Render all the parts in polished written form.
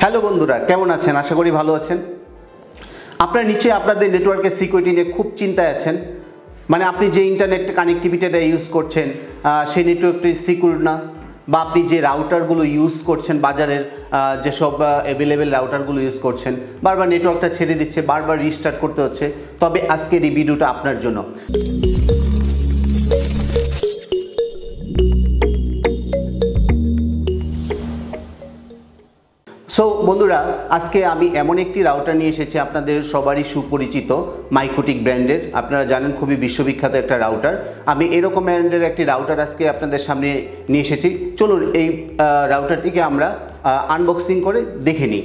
Hello বন্ধুরা, কেমন আছেন? আশা করি ভালো আছেন। আপনারা নিশ্চয়ই আপনাদের নেটওয়ার্কের সিকিউরিটি নিয়ে খুব চিন্তায় আছেন। মানে আপনি যে ইন্টারনেট কানেক্টিভিটিটা ইউজ করছেন সেই নেটওয়ার্কটি সিকিউর না, বা আপনি যে রাউটারগুলো ইউজ করছেন বাজারের যেসব অ্যাভেলেবেল রাউটারগুলো ইউজ করছেন বারবার নেটওয়ার্কটা ছেড়ে দিচ্ছে, বারবার রিস্টার্ট করতে হচ্ছে। তবে আজকের এই ভিডিওটা আপনার জন্য। সো বন্ধুরা, আজকে আমি এমন একটি রাউটার নিয়ে এসেছি আপনাদের সবারই সুপরিচিত মাইকোটিক ব্র্যান্ডের। আপনারা জানেন খুবই বিশ্ববিখ্যাত একটা রাউটার। আমি এরকম ব্র্যান্ডের একটি রাউটার আজকে আপনাদের সামনে নিয়ে এসেছি। চলুন এই রাউটারটিকে আমরা আনবক্সিং করে দেখে নিই।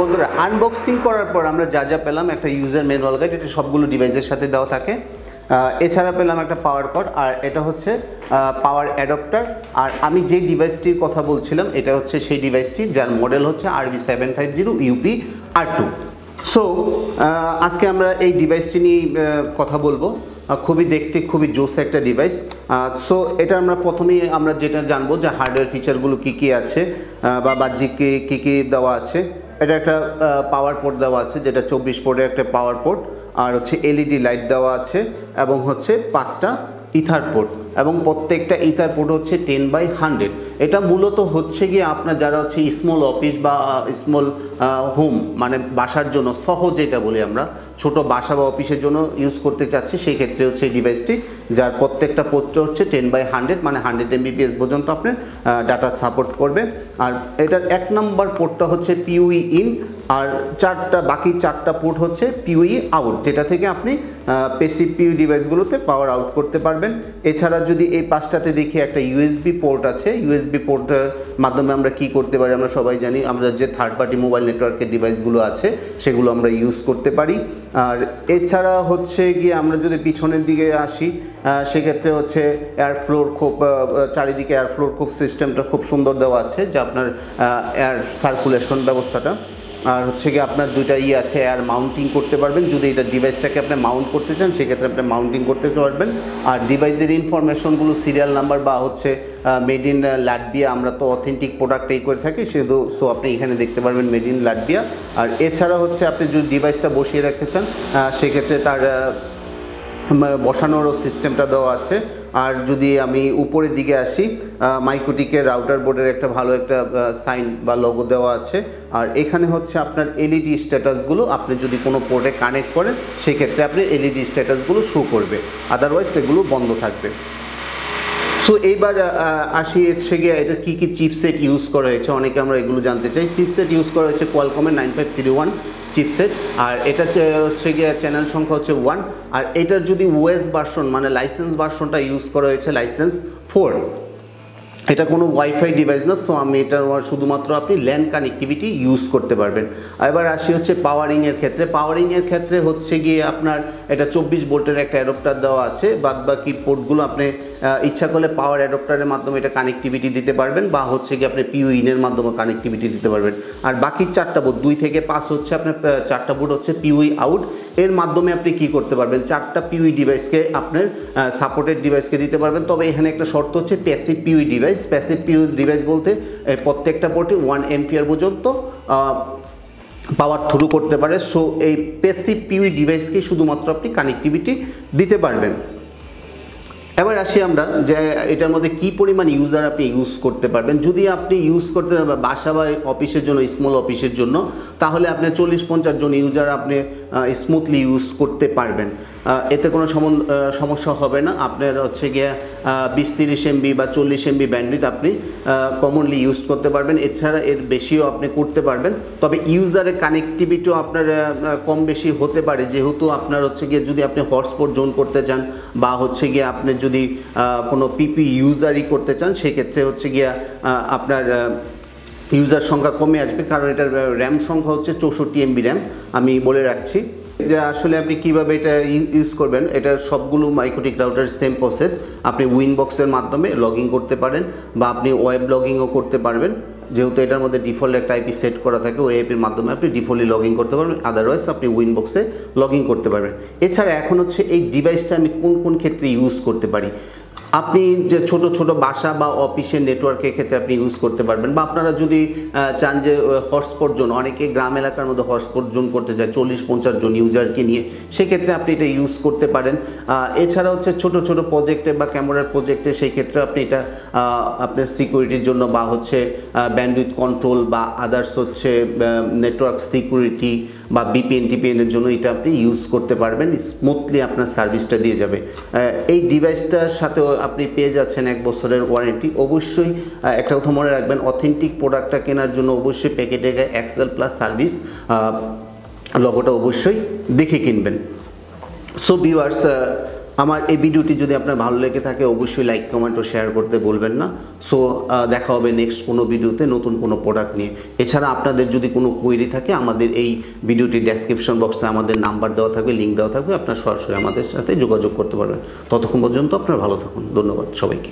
বন্ধুরা, আনবক্সিং করার পর আমরা যা যা পেলাম, একটা ইউজার ম্যানুয়াল গাইড, এটা সবগুলো ডিভাইসের সাথে দেওয়া থাকে। এছাড়া পেলাম একটা পাওয়ার কর্ড, আর এটা হচ্ছে পাওয়ার অ্যাডাপ্টার। আর আমি যে ডিভাইসটির কথা বলছিলাম এটা হচ্ছে সেই ডিভাইসটি, যার মডেল হচ্ছে RB750UP-R2। সো আজকে আমরা এই ডিভাইসটি নিয়ে কথা বলবো। খুবই দেখতে খুবই জোস একটা ডিভাইস। সো এটা আমরা প্রথমেই আমরা যেটা জানবো যে হার্ডওয়্যার ফিচারগুলো কী কী আছে বা বাহ্যিক কী কী দেওয়া আছে। এটা একটা পাওয়ার পোর্ট দেওয়া আছে, যেটা 24 পোর্টের একটা পাওয়ার পোর্ট, আর হচ্ছে এলইডি লাইট দেওয়া আছে, এবং হচ্ছে 5টা ইথার পোর্ট, এবং প্রত্যেকটা ইথার পোর্ট হচ্ছে 10/100। এটা মূলত হচ্ছে গিয়ে আপনার যারা হচ্ছে স্মল অফিস বা স্মল হোম, মানে বাসার জন্য সহজ, যেটা বলি আমরা ছোট বাসা বা অফিসের জন্য ইউজ করতে চাচ্ছি, সেই ক্ষেত্রে হচ্ছে এই ডিভাইসটি, যার প্রত্যেকটা পোর্ট হচ্ছে 10/100, মানে 100 Mbps পর্যন্ত আপনার ডাটা সাপোর্ট করবে। আর এটার 1 নম্বর পোর্টটা হচ্ছে PoE ইন, আর বাকি চারটা পোর্ট হচ্ছে PoE আউট, যেটা থেকে আপনি প্যাসিভ PoE ডিভাইসগুলোতে পাওয়ার আউট করতে পারবেন। এছাড়া যদি এই পাশটাতে দেখি একটা USB পোর্ট আছে। USB পোর্টের মাধ্যমে আমরা কি করতে পারি আমরা সবাই জানি, আমরা যে থার্ড পার্টি মোবাইল নেটওয়ার্কের ডিভাইসগুলো আছে সেগুলো আমরা ইউজ করতে পারি। আর এছাড়া হচ্ছে গিয়ে আমরা যদি পিছনের দিকে আসি, সেক্ষেত্রে হচ্ছে এয়ার ফ্লোর খুব চারিদিকে এয়ার ফ্লোর খুব সিস্টেমটা খুব সুন্দর দেওয়া আছে, যে আপনার এয়ার সার্কুলেশন ব্যবস্থাটা। আর হচ্ছে গিয়ে আপনার দুইটা আছে, এয়ার মাউন্টিং করতে পারবেন। যদি এটা ডিভাইসটাকে আপনি মাউন্ট করতে চান সেক্ষেত্রে আপনি মাউন্টিং করতে পারবেন। আর ডিভাইসের ইনফরমেশনগুলো, সিরিয়াল নাম্বার বা হচ্ছে মেড ইন লাটভিয়া, আমরা তো অথেন্টিক প্রোডাক্ট এই করে থাকি সেহেতু, সো আপনি এখানে দেখতে পারবেন মেড ইন লাটভিয়া। আর এছাড়া হচ্ছে আপনি যদি ডিভাইসটা বসিয়ে রাখতে চান সেক্ষেত্রে তার বসানোরও সিস্টেমটা দেওয়া আছে। আর যদি আমি উপরের দিকে আসি, মাইকোটিকের রাউটার বোর্ডের একটা ভালো একটা সাইন বা লোগো দেওয়া আছে। আর এখানে হচ্ছে আপনার এলইডি স্ট্যাটাসগুলো, আপনি যদি কোনো পোর্টে কানেক্ট করেন সেক্ষেত্রে আপনি এলইডি স্ট্যাটাসগুলো শো করবে, আদারওয়াইজ সেগুলো বন্ধ থাকবে। সো এইবার আসি হচ্ছে গিয়ে এটা কী কী চিপসেট ইউজ করা হয়েছে, অনেকে আমরা এগুলো জানতে চাই। চিপসেট ইউজ করা হয়েছে কোয়ালকমের 9531 চিপসেট, আর এটা হচ্ছে গিয়ে চ্যানেল সংখ্যা হচ্ছে 1। আর এটার যদি ওএস ভার্সন মানে লাইসেন্স ভার্সনটা ইউজ করা হয়েছে লাইসেন্স 4। এটা কোনো ওয়াইফাই ডিভাইস না, সো আমি এটা শুধুমাত্র আপনি ল্যান কানেক্টিভিটি ইউজ করতে পারবেন। এবার আসি হচ্ছে পাওয়ারিংয়ের ক্ষেত্রে। পাওয়ারিংয়ের ক্ষেত্রে হচ্ছে গিয়ে আপনার এটা 24 ভোল্টের একটা অ্যাডাপ্টার দেওয়া আছে। বাদ বাকি পোর্টগুলো আপনি ইচ্ছা করলে পাওয়ার অ্যাডাপ্টারের মাধ্যমে এটা কানেক্টিভিটি দিতে পারবেন, বা হচ্ছে গিয়ে আপনি PoE ইনের মাধ্যমে কানেক্টিভিটি দিতে পারবেন। আর বাকি 4টা বোর্ড 2 থেকে 5 হচ্ছে আপনার 4টা বোর্ড হচ্ছে PoE আউট। এর মাধ্যমে আপনি কি করতে পারবেন, 4টা PoE ডিভাইসকে আপনার সাপোর্টেড ডিভাইসকে দিতে পারবেন। তবে এখানে একটা শর্ত হচ্ছে passive PoE device. Passive PoE device বলতে প্রত্যেকটা পোর্টে 1 অ্যাম্পিয়ার পর্যন্ত পাওয়ার থ্রু করতে পারে। সো এই প্যাসিভ PoE ডিভাইসকে শুধুমাত্র আপনি কানেক্টিভিটি দিতে পারবেন। এবার আসি আমরা যে এটার মধ্যে কি পরিমাণ ইউজার আপনি ইউজ করতে পারবেন। যদি আপনি ইউজ করতে বাসা বা অফিসের জন্য, স্মল অফিসের জন্য, তাহলে আপনি 40-50 জন ইউজার আপনি স্মুথলি ইউজ করতে পারবেন। এতে কোনো সমস্যা হবে না। আপনার হচ্ছে গিয়ে 20-30 MB বা 40 MB ব্যান্ডউইথ আপনি কমনলি ইউজ করতে পারবেন। এছাড়া এর বেশিও আপনি করতে পারবেন। তবে ইউজারের কানেক্টিভিটিও আপনার কম বেশি হতে পারে, যেহেতু আপনার হচ্ছে গিয়ে যদি আপনি হটস্পট জোন করতে চান বা হচ্ছে গিয়ে আপনি যদি কোনো PP ইউজারই করতে চান সেক্ষেত্রে হচ্ছে গিয়ে আপনার ইউজার সংখ্যা কমে আসবে, কারণ এটার র্যাম সংখ্যা হচ্ছে 64 MB র্যাম, আমি বলে রাখছি। যে আসলে আপনি কিভাবে এটা ইউজ করবেন, এটা সবগুলো মাইক্রোটিক রাউটার সেম প্রসেস। আপনি উইনবক্সের মাধ্যমে লগ ইন করতে পারেন বা আপনি ওয়েব লগইনও করতে পারবেন, যেহেতু এটার মধ্যে ডিফল্ট একটা আইপি সেট করা থাকে, ওই আইপির মাধ্যমে আপনি ডিফল্টলি লগ ইন করতে পারবেন, আদারওয়াইজ আপনি উইনবক্সে লগ ইন করতে পারবেন। এছাড়া এখন হচ্ছে এই ডিভাইসটা আমি কোন কোন ক্ষেত্রে ইউজ করতে পারি। আপনি যে ছোট ছোট বাসা বা অফিসের নেটওয়ার্কের ক্ষেত্রে আপনি ইউজ করতে পারবেন, বা আপনারা যদি চান যে হটস্পট জোন, অনেকে গ্রাম এলাকার মধ্যে হটস্পট জোন করতে চায় 40-50 জন ইউজারকে নিয়ে, সেক্ষেত্রে আপনি এটা ইউজ করতে পারেন। এছাড়া হচ্ছে ছোট ছোট প্রজেক্টে বা ক্যামেরার প্রজেক্টে, সেই ক্ষেত্রে আপনি এটা আপনার সিকিউরিটির জন্য বা হচ্ছে ব্যান্ডউইথ কন্ট্রোল বা আদার্স হচ্ছে নেটওয়ার্ক সিকিউরিটি বা বিপিএন-টিপিএনের জন্য এটা আপনি ইউজ করতে পারবেন, স্মুথলি আপনার সার্ভিসটা দিয়ে যাবে। এই ডিভাইসটার সাথেও আপনি পেয়ে যাচ্ছেন 1 বছরের ওয়ারেন্টি। অবশ্যই একটা কথা মনে রাখবেন, অথেন্টিক প্রোডাক্টটা কেনার জন্য অবশ্যই প্যাকেটে গায়ে এক্সেল প্লাস সার্ভিস লোগোটা অবশ্যই দেখে কিনবেন। সো ভিউয়ার্স, আমার এই ভিডিওটি যদি আপনার ভালো লেগে থাকে অবশ্যই লাইক, কমেন্ট ও শেয়ার করতে বলবেন না। সো দেখা হবে নেক্সট কোনো ভিডিওতে নতুন কোনো প্রোডাক্ট নিয়ে। এছাড়া আপনাদের যদি কোনো কোয়েরি থাকে, আমাদের এই ভিডিওটির ডেসক্রিপশন বক্সে আমাদের নাম্বার দেওয়া থাকবে, লিঙ্ক দেওয়া থাকবে, আপনারা সরাসরি আমাদের সাথে যোগাযোগ করতে পারবেন। ততক্ষণ পর্যন্ত আপনারা ভালো থাকুন। ধন্যবাদ সবাইকে।